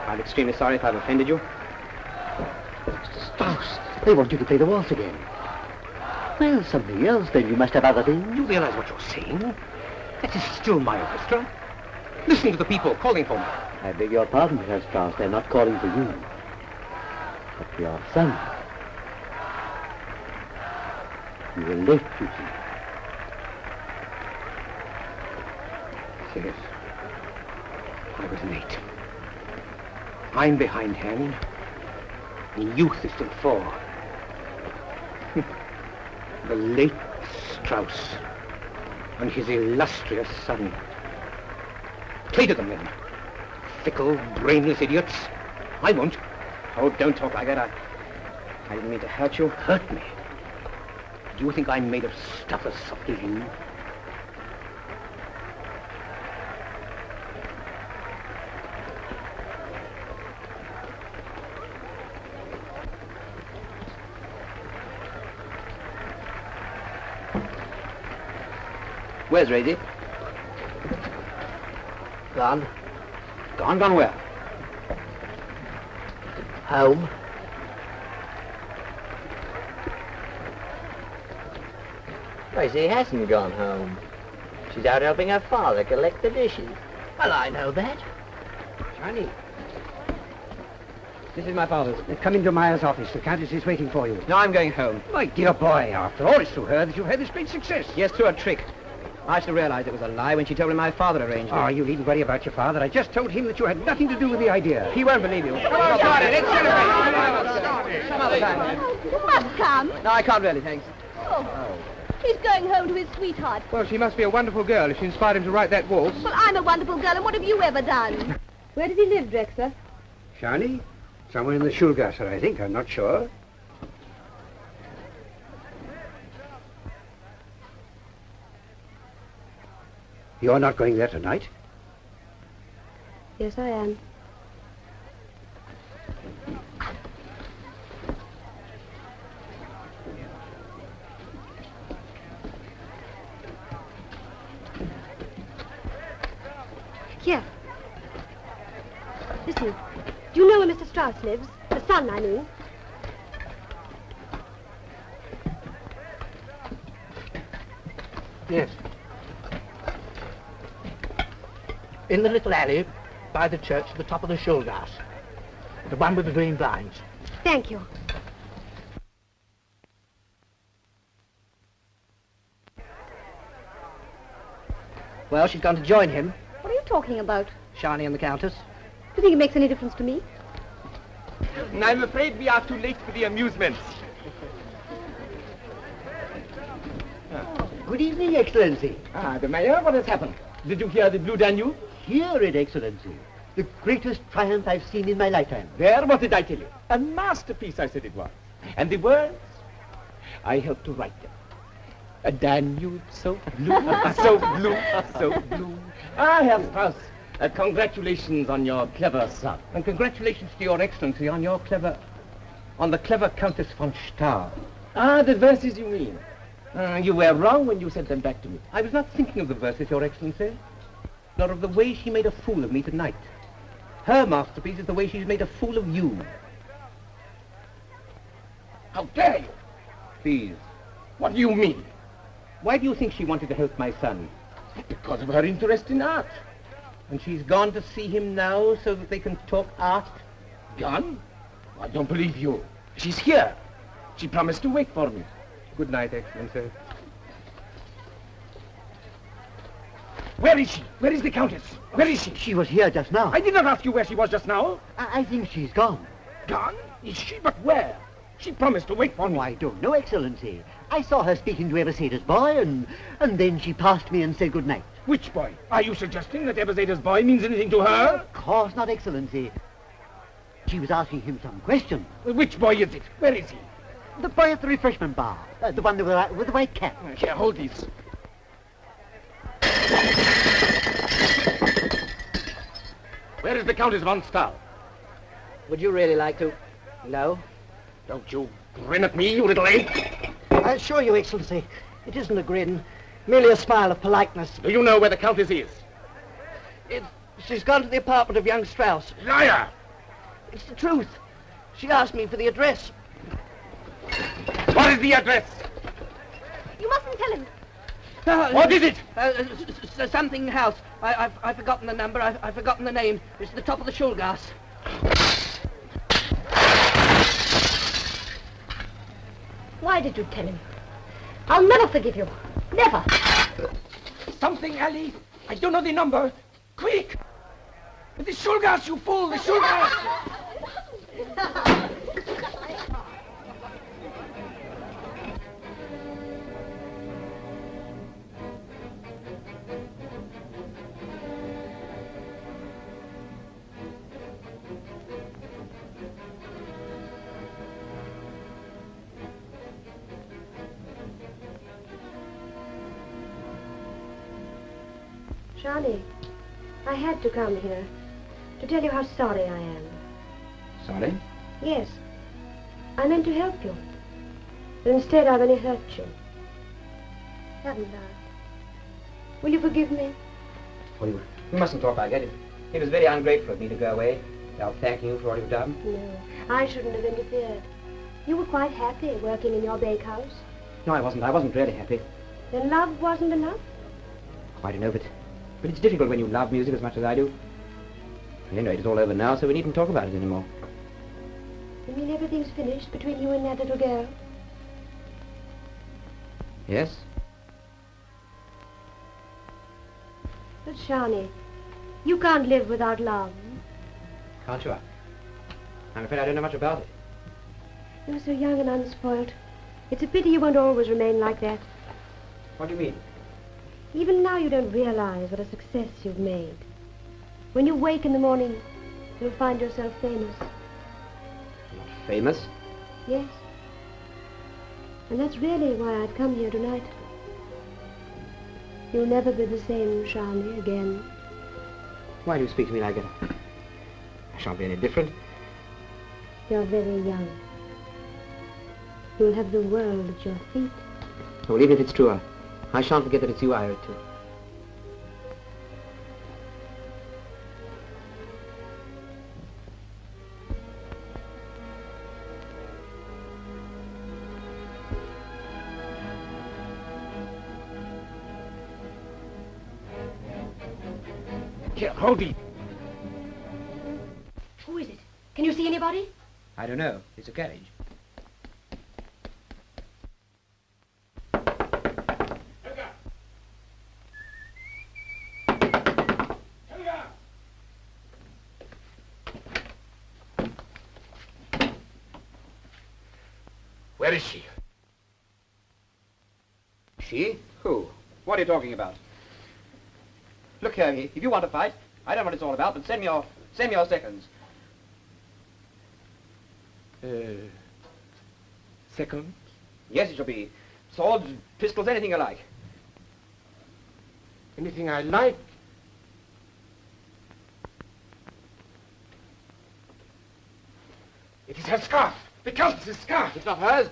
I'm extremely sorry if I've offended you. Mr. Strauss, they want you to play the waltz again. Well, something else, then. You must have other things. You realize what you're saying? That is still my orchestra. Listen to the people calling for me. I beg your pardon, Herr Strauss. They're not calling for you. But for your son. You were late, you see. Yes. I was late. I'm behindhand, and youth is still forward. The late Strauss and his illustrious son. Play to them, then. Fickle, brainless idiots. I won't. Oh, don't talk like that. I didn't mean to hurt you. Hurt me? Do you think I'm made of stuff as soft as you? Where's Rosie? Gone. Gone? Gone where? Home. Rosie hasn't gone home. She's out helping her father collect the dishes. Well, I know that. Johnny. This is my father's. Come into Meyer's office. The Countess is waiting for you. No, I'm going home. My dear boy, after all, it's through her that you've had this great success. Yes, through a trick. I should have realized it was a lie when she told me my father arranged it. Oh, you needn't worry about your father. I just told him that you had nothing to do with the idea. He won't believe you. Come on, Johnny, let's celebrate. Some other time. You must come. No, I can't really, thanks. Oh, He's going home to his sweetheart. Well, she must be a wonderful girl if she inspired him to write that waltz. Well, I'm a wonderful girl, and what have you ever done? Where does he live, Drexler? Shani? Somewhere in the Schulgasse, I think. I'm not sure. You're not going there tonight? Yes, I am. Here. Listen, do you know where Mr. Strauss lives? The son, I mean. Yes. In the little alley by the church at the top of the Schulgasse. The one with the green blinds. Thank you. Well, she's gone to join him, What are you talking about? Shani and the Countess. Do you think it makes any difference to me? I'm afraid we are too late for the amusements. Good evening, Excellency. Ah, the Mayor, what has happened? Did you hear the Blue Danube? Hear it, Excellency. The greatest triumph I've seen in my lifetime. There, what did I tell you? A masterpiece, I said it was. And the words? I helped to write them. A Danube so blue, so blue, so blue. Ah, Herr Strauss, congratulations on your clever son. And congratulations to your Excellency on the clever Countess von Stahl. Ah, the verses you mean. You were wrong when you sent them back to me. I was not thinking of the verses, Your Excellency, nor of the way she made a fool of me tonight. Her masterpiece is the way she's made a fool of you. How dare you? Please, what do you mean? Why do you think she wanted to help my son? Because of her interest in art. And she's gone to see him now so that they can talk art. Gone? I don't believe you. She's here. She promised to wait for me. Good night, Excellency. Where is she? Where is the Countess? Where is she? She was here just now. I did not ask you where she was just now. I think she's gone. Gone? Is she? But where? She promised to wait for me. I don't know, Excellency. I saw her speaking to Eberseder's boy, and then she passed me and said good night. Which boy? Are you suggesting that Eberseder's boy means anything to her? Of course not, Excellency. She was asking him some question. Which boy is it? Where is he? The boy at the refreshment bar. The one with the white cap. Here, hold these. Where is the Countess von Stahl? Would you really like to know? Don't you grin at me, you little ape. I assure you, Excellency, it isn't a grin, merely a smile of politeness. Do you know where the Countess is? She's gone to the apartment of young Strauss. Liar! It's the truth. She asked me for the address. What is the address? You mustn't tell him. What is it? Something house. I've forgotten the number. I've forgotten the name. It's the top of the Schulgasse. Why did you tell him? I'll never forgive you. Never. Something, Ali. I don't know the number. Quick! The Schulgasse, you fool! The Schulgasse! Shani, I had to come here to tell you how sorry I am. Sorry? Yes. I meant to help you. But instead I've only hurt you. Haven't I? Will you forgive me? Well, you mustn't talk like that. It was very ungrateful of me to go away without thanking you for all you've done. No, I shouldn't have interfered. You were quite happy working in your bakehouse. No, I wasn't. I wasn't really happy. Then love wasn't enough? I don't know, but it's difficult when you love music as much as I do. Anyway, it's all over now, so we needn't talk about it anymore. You mean everything's finished between you and that little girl? Yes? But Shani, you can't live without love. Can't you? I'm afraid I don't know much about it. You're so young and unspoilt. It's a pity you won't always remain like that. What do you mean? Even now you don't realize what a success you've made. When you wake in the morning, you'll find yourself famous. Not famous? Yes. And that's really why I'd come here tonight. You'll never be the same Charlie again. Why do you speak to me like that? I shan't be any different. You're very young. You'll have the world at your feet. Well, even if it's true, I shan't forget that it's you I owe it to. Here, hold me. Who is it? Can you see anybody? I don't know. It's a carriage. Where is she? She? Who? What are you talking about? Look here, if you want to fight, I don't know what it's all about, but send me your seconds. Second? Yes, it shall be. Swords, pistols, anything you like. Anything I like? It is her scarf. The Countess's scarf. It's not hers.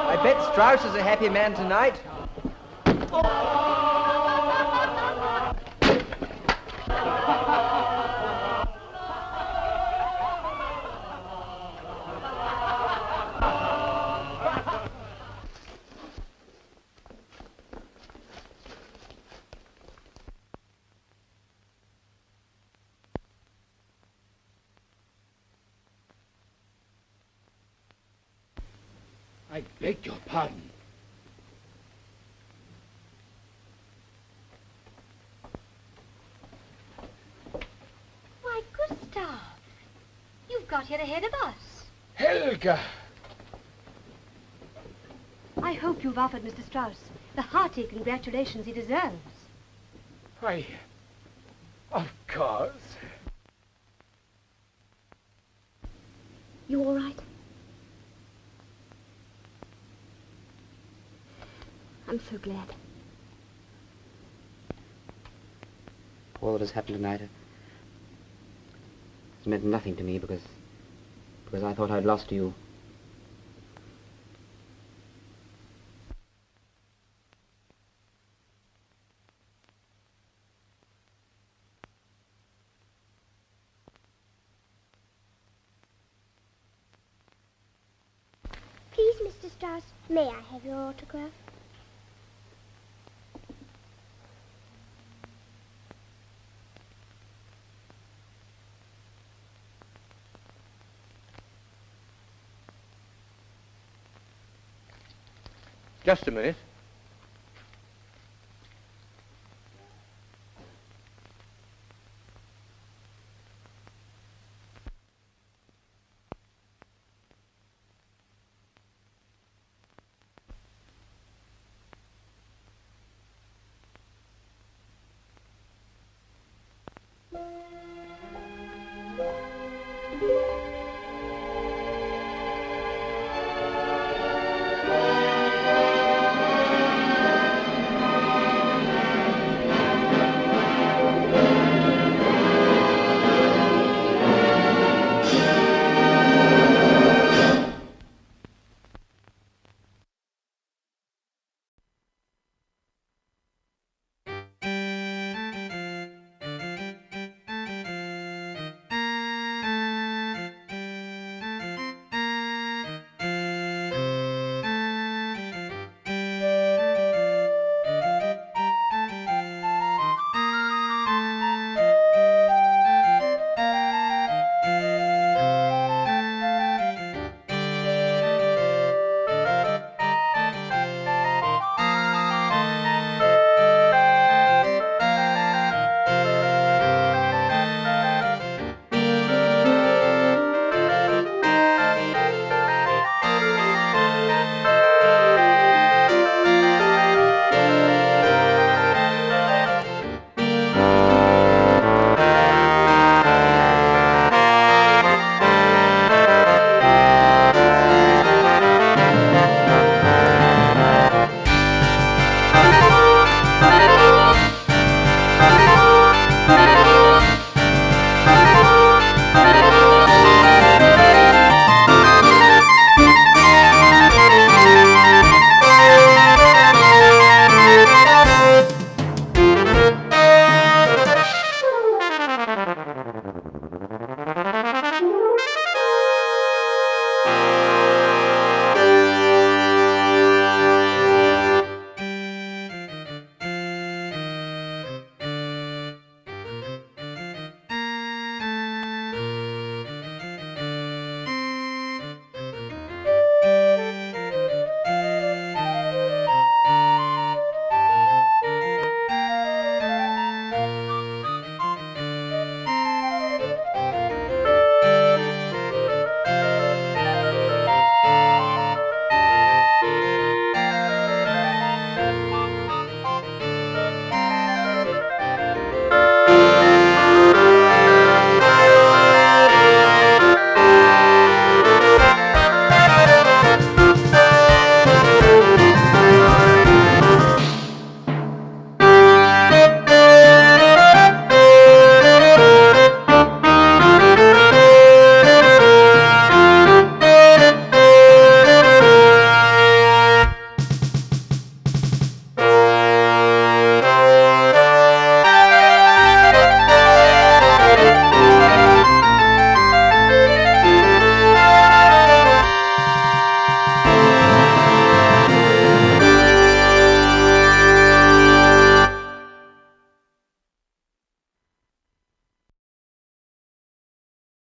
I bet Strauss is a happy man tonight. I beg your pardon. Why, Gustav, you've got here ahead of us. Helga! I hope you've offered Mr. Strauss the hearty congratulations he deserves. Why, of course. You all right? I'm so glad. All that has happened tonight has meant nothing to me because I thought I'd lost you. Please, Mr. Strauss, may I have your autograph? Just a minute.